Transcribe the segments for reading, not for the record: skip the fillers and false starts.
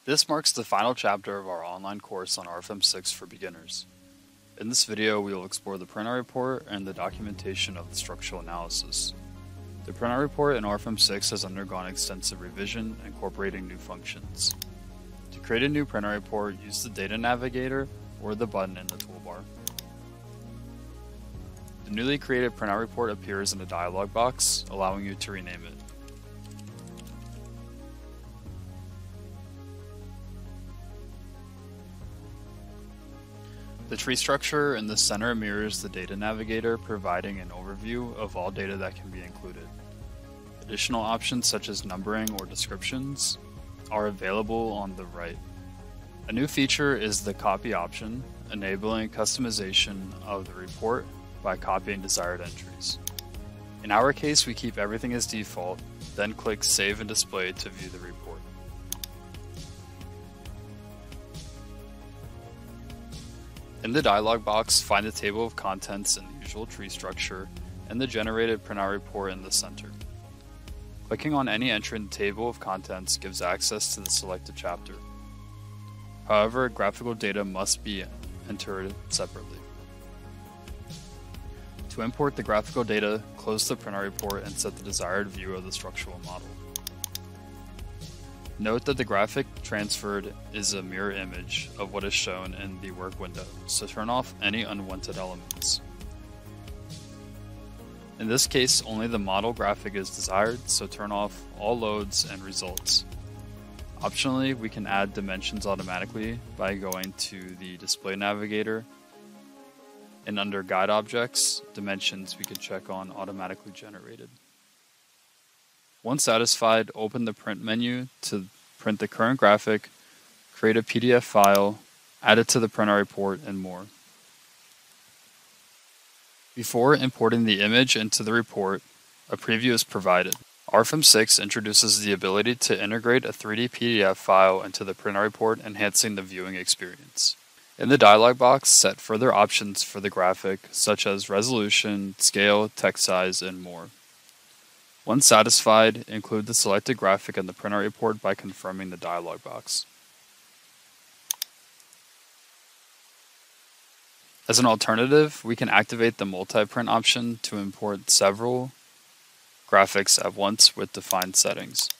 This marks the final chapter of our online course on RFEM 6 for beginners. In this video, we will explore the printout report and the documentation of the structural analysis. The printout report in RFEM 6 has undergone extensive revision, incorporating new functions. To create a new printout report, use the data navigator or the button in the toolbar. The newly created printout report appears in a dialog box, allowing you to rename it. The tree structure in the center mirrors the data navigator, providing an overview of all data that can be included. Additional options such as numbering or descriptions are available on the right. A new feature is the copy option, enabling customization of the report by copying desired entries. In our case, we keep everything as default, then click Save and Display to view the report. In the dialog box, find the table of contents in the usual tree structure and the generated printout report in the center. Clicking on any entry in the table of contents gives access to the selected chapter. However, graphical data must be entered separately. To import the graphical data, close the printout report and set the desired view of the structural model. Note that the graphic transferred is a mirror image of what is shown in the work window, so turn off any unwanted elements. In this case, only the model graphic is desired, so turn off all loads and results. Optionally, we can add dimensions automatically by going to the display navigator, and under guide objects, dimensions we can check on automatically generated. Once satisfied, open the print menu to print the current graphic, create a PDF file, add it to the printout report, and more. Before importing the image into the report, a preview is provided. RFEM 6 introduces the ability to integrate a 3D PDF file into the printout report, enhancing the viewing experience. In the dialog box, set further options for the graphic, such as resolution, scale, text size, and more. Once satisfied, include the selected graphic in the printout report by confirming the dialog box. As an alternative, we can activate the multi-print option to import several graphics at once with defined settings.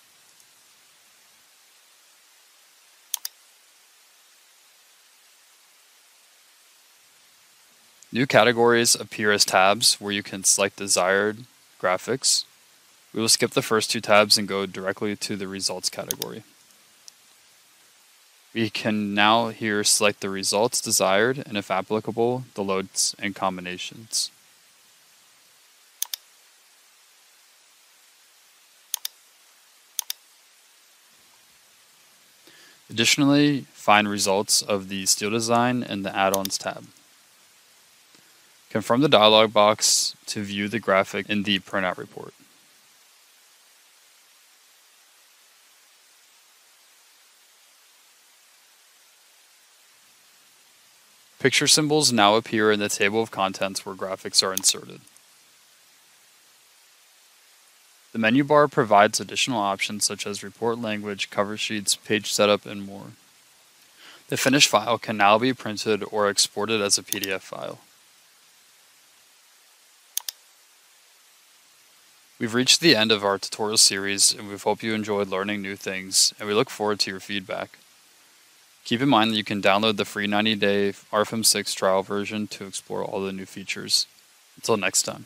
New categories appear as tabs where you can select desired graphics. We will skip the first two tabs and go directly to the results category. We can now here select the results desired and, if applicable, the loads and combinations. Additionally, find results of the steel design in the add-ons tab. Confirm the dialog box to view the graphic in the printout report. Picture symbols now appear in the table of contents where graphics are inserted. The menu bar provides additional options such as report language, cover sheets, page setup, and more. The finished file can now be printed or exported as a PDF file. We've reached the end of our tutorial series, and we hope you enjoyed learning new things, and we look forward to your feedback. Keep in mind that you can download the free 90-day RFEM 6 trial version to explore all the new features. Until next time.